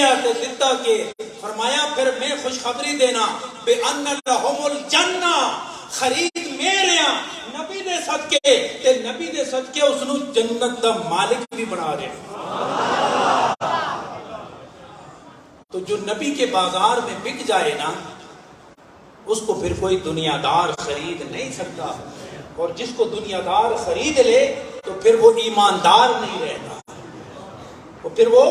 گیا تے دتا کے فرمایا پھر میں خوشخبری دینا بے ان لہم الجنہ خرید میرے نبی دے صدقے تے نبی دے صدقے اس نو جنت دا مالک بھی بنا رہے ہیں۔ تو جو نبی کے بازار میں بک جائے نا اس کو پھر کوئی دنیا دار خرید نہیں سکتا، اور جس کو دنیا دار خرید لے تو پھر وہ ایماندار نہیں رہتا، پھر وہ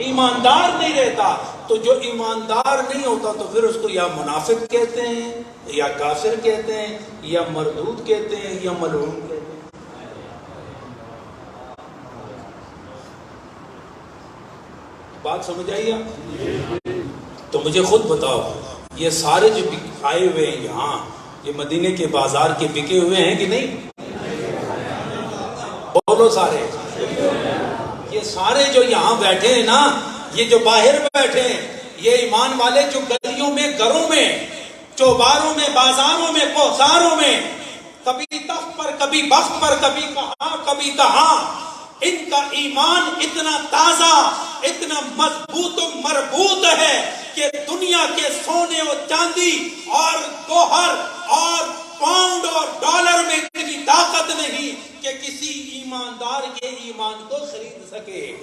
ایماندار نہیں رہتا۔ تو جو ایماندار نہیں ہوتا تو پھر اس کو یا منافق کہتے ہیں یا کافر کہتے ہیں یا مردود کہتے ہیں یا ملعون کہتے ہیں۔ بات سمجھ آئی آپ؟ تو مجھے خود بتاؤ یہ سارے جو آئے ہوئے ہیں یہاں یہ مدینے کے بازار کے بکے ہوئے ہیں کہ نہیں؟ بولو سارے، یہ سارے جو یہاں بیٹھے ہیں نا، یہ جو باہر بیٹھے ہیں، یہ ایمان والے جو گلیوں میں، گھروں میں، چوباروں میں، بازاروں میں، کوثاروں میں، کبھی تخت پر، کبھی بخت پر، کبھی کہاں کبھی کہاں، ان کا ایمان اتنا تازہ، اتنا مضبوط و مربوط ہے کہ دنیا کے سونے اور چاندی اور گوہر اور پاؤنڈ اور ڈالر میں اتنی طاقت نہیں کہ کسی ایماندار کے ایمان کو خرید سکے۔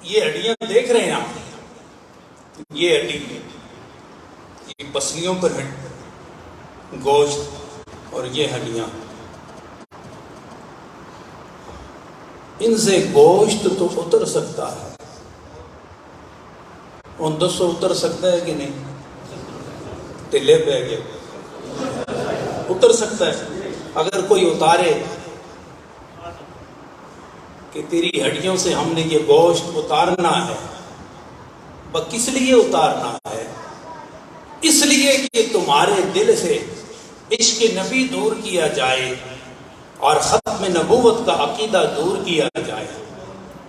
یہ ہڈیاں دیکھ رہے ہیں آپ، یہ ہڈی، یہ پسلیوں پر گوشت اور یہ ہڈیاں، ان سے گوشت تو اتر سکتا ہے، ان دسو اتر سکتا ہے کہ نہیں؟ ٹلے پہ گیا اتر سکتا ہے۔ اگر کوئی اتارے کہ تیری ہڈیوں سے ہم نے یہ گوشت اتارنا ہے، کس لیے اتارنا ہے؟ اس لیے کہ تمہارے دل سے عشق نبی دور کیا جائے اور ختم نبوت کا عقیدہ دور کیا جائے۔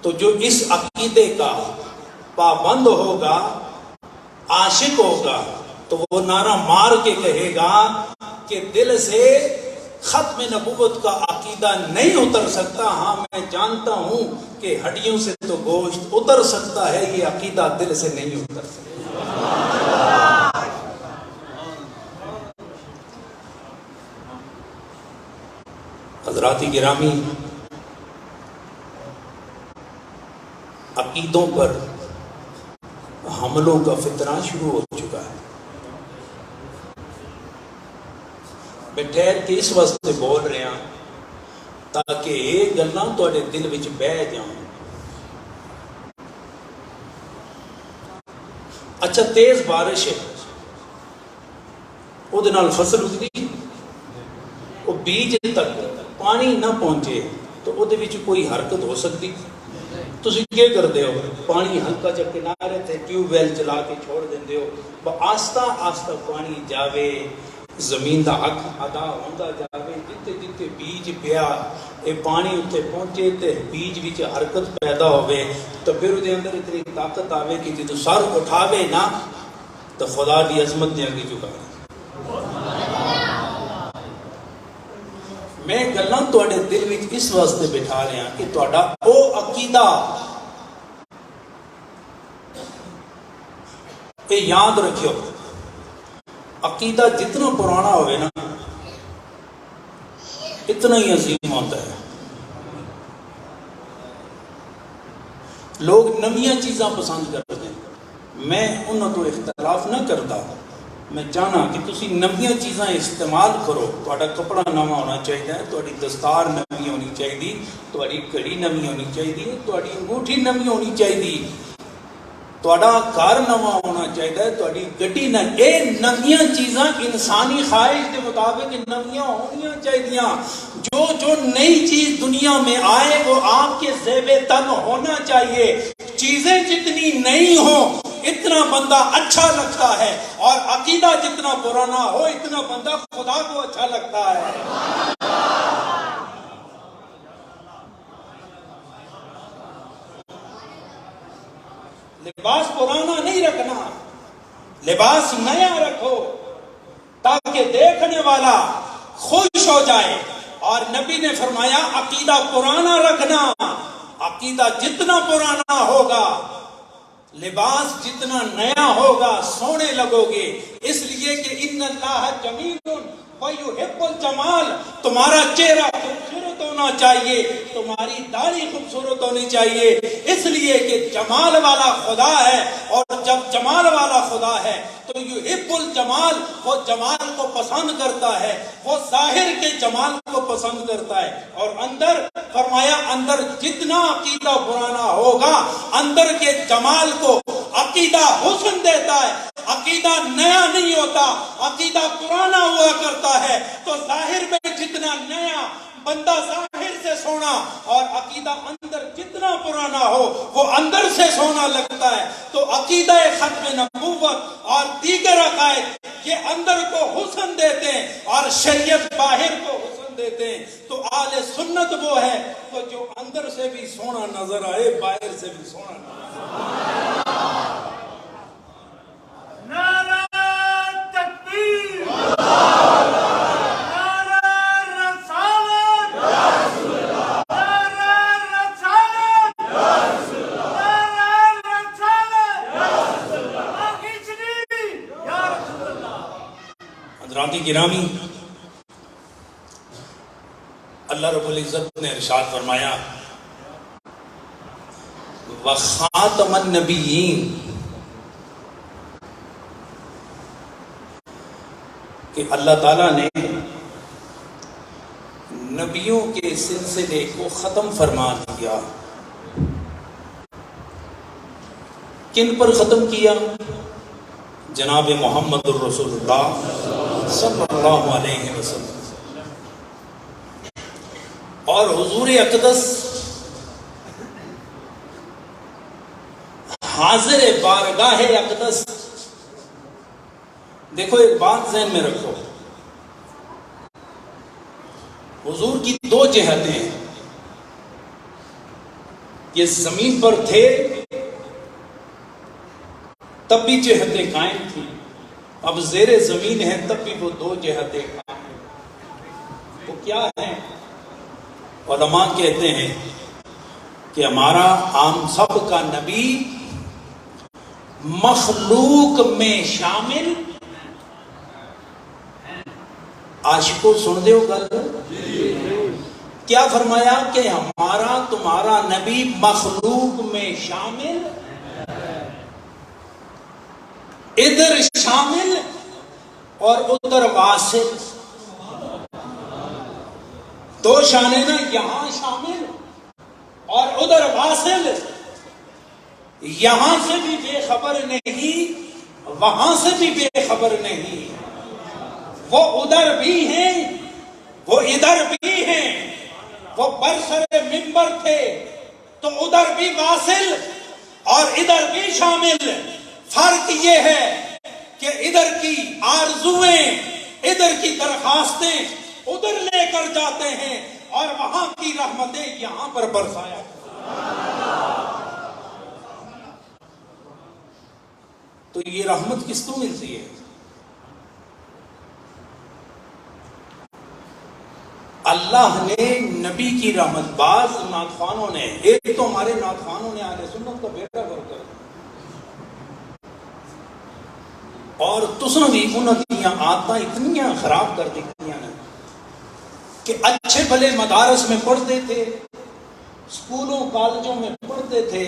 تو جو اس عقیدے کا پابند ہوگا، عاشق ہوگا، تو وہ نعرہ مار کے کہے گا کہ دل سے ختم نبوت کا عقیدہ نہیں اتر سکتا، ہاں میں جانتا ہوں کہ ہڈیوں سے تو گوشت اتر سکتا ہے، یہ عقیدہ دل سے نہیں اتر سکتا۔ حضرات گرامی، عقیدوں پر حملوں کا فتنہ شروع ہو چکا ہے۔ میں ٹھہر کے اس واسطے بول رہے ہیں تاکہ یہ گلاں تواڈے دل وچ بہ جاؤں۔ اچھا تیز بارش ہے، وہ نال فصل اگدی، وہ بیج تک پانی نہ پہنچے تو وہ کوئی حرکت ہو سکتی؟ تسی کیا کرتے ہو؟ پانی ہلکا جا کنارے تے ٹیوب ویل چلا کے چھوڑ دیندے ہو، آہستہ آہستہ پانی جاوے، زمین دا حق ادا ہوندا جاوے، جتے جتے بیج پیا اے پانی اتنے پہنچے تے بیج وچ حرکت پیدا ہوئے، تو پھر دے اندر اتنی طاقت آوے کہ جدو سر اٹھاوے نا تو خدا دی عظمت دے اگے جھکا۔ میں گلاں تواڈے دل وچ اس واسطے بٹھا رہا کہ تواڈا او عقیدہ اے یاد رکھیو، عقیدہ جتنا پرانا ہوئے نا اتنا ہی عظیم ہوتا ہے۔ لوگ نویاں چیزاں پسند کرتے ہیں، میں انہوں تو اختلاف نہ کرتا، میں چاہنا کہ تسی نویاں چیزاں استعمال کرو۔ تہاڈا کپڑا نواں ہونا چاہیے، تہاڈی دستار نویں ہونی چاہیے، تہاڈی گھڑی نویں ہونی چاہیے، تہاڈی انگوٹھی نویں ہونی چاہیے، تہاڈا گھر نواں ہونا چاہیے، تہاڈی گڈی نہ، اے نویاں چیزاں انسانی خواہش کے مطابق نویاں ہونیاں چاہیے۔ جو نئی چیز دنیا میں آئے وہ آپ کے زیب تن ہونا چاہیے۔ چیزیں جتنی نئی ہوں اتنا بندہ اچھا لگتا ہے، اور عقیدہ جتنا پرانا ہو اتنا بندہ خدا کو اچھا لگتا ہے۔ لباس پرانا نہیں رکھنا، لباس نیا رکھو تاکہ دیکھنے والا خوش ہو جائے۔ اور نبی نے فرمایا عقیدہ پرانا رکھنا، عقیدہ جتنا پرانا ہوگا لباس جتنا نیا ہوگا سونے لگو گے، اس لیے کہ ان اللہ جمیل ویحب الجمال، تمہارا چہرہ خوبصورت ہونا چاہیے، تمہاری داڑھی خوبصورت ہونی چاہیے، اس لیے کہ جمال والا خدا ہے، اور جب جمال والا خدا ہے تو یحب الجمال، وہ جمال کو پسند کرتا ہے، وہ ظاہر کے جمال کو پسند کرتا ہے۔ اور اندر فرمایا اندر جتنا عقیدہ پرانا ہوگا اندر کے جمال کو عقیدہ حسن دیتا ہے، عقیدہ نیا نہیں ہوتا، عقیدہ پرانا ہوا کرتا ہے۔ تو ظاہر میں جتنا نیا بندہ ظاہر سے سونا، اور عقیدہ اندر جتنا پرانا ہو وہ اندر سے سونا لگتا ہے۔ تو عقیدہ ختم نبوت اور دیگر عقائد یہ اندر کو حسن دیتے ہیں اور شریعت باہر کو حسن دیتے ہیں۔ تو اہل سنت وہ ہے تو جو اندر سے بھی سونا نظر آئے باہر سے بھی سونا نظر آئے۔ نعرہ تکبیر، نعرہ رسالت، نعرہ رسالت، نعرہ رسالت، آخری یا رسول اللہ۔ حضرات گرامی، اللہ رب العزت نے ارشاد فرمایا وَخَاتَمَ النَّبِيِّينَ، کہ اللہ تعالیٰ نے نبیوں کے سلسلے کو ختم فرما دیا۔ کن پر ختم کیا؟ جناب محمد الرسول اللہ صلی اللہ علیہ وسلم، اور حضور اقدس حاضر بارگاہ اقدس۔ دیکھو ایک بات ذہن میں رکھو، حضور کی دو جہتیں ہیں، یہ زمین پر تھے تب بھی جہتیں قائم تھیں، اب زیر زمین ہے تب بھی وہ دو جہتیں قائم ہیں۔ وہ کیا ہیں؟ علماء کہتے ہیں کہ ہمارا عام سب کا نبی مخلوق میں شامل، عاشقوں سن دے ہو گل، کیا فرمایا کہ ہمارا تمہارا نبی مخلوق میں شامل، ادھر شامل اور ادھر واصل، دو شانے نا، یہاں شامل اور ادھر واصل، یہاں سے بھی بے خبر نہیں وہاں سے بھی بے خبر نہیں، وہ ادھر بھی ہیں وہ ادھر بھی ہیں، وہ برسر منبر تھے تو ادھر بھی واصل اور ادھر بھی شامل۔ فرق یہ ہے کہ ادھر کی آرزویں، ادھر کی درخواستیں ادھر لے کر جاتے ہیں اور وہاں کی رحمتیں یہاں پر برسایا۔ تو یہ رحمت کس کو ملتی ہے؟ اللہ نے نبی کی رحمت، بعض نعتخوانوں نے، ایک تو ہمارے نعتخوانوں نے اہل سنت کا بیٹا کر اور تساں بھی انہاں دیاں عادتاں اتنیاں خراب کر دیتیاں نے کہ اچھے بھلے مدارس میں پڑھتے تھے، اسکولوں کالجوں میں پڑھتے تھے،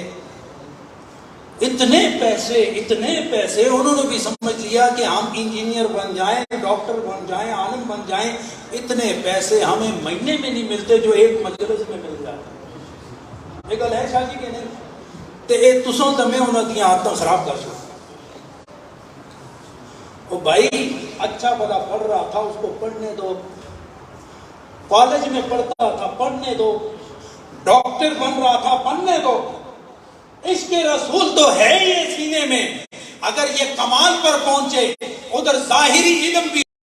اتنے پیسے انہوں نے بھی سمجھ لیا کہ ہم انجینئر بن جائیں، ڈاکٹر بن جائیں، عالم بن جائیں، اتنے پیسے ہمیں مہینے میں نہیں ملتے جو ایک مجلس میں مل جاتے۔ یہ گل ہے شاہ جی کہ نہیں؟ تو یہ تسوں تمہیں انہوں نے عادتیں خراب کر سکتے۔ وہ بھائی اچھا بڑا پڑھ رہا تھا، اس کو پڑھنے دو، کالج میں پڑھتا تھا پڑھنے دو، ڈاکٹر بن رہا تھا پڑھنے دو، عشق رسول تو ہے یہ سینے میں، اگر یہ کمال پر پہنچے ادھر ظاہری علم بھی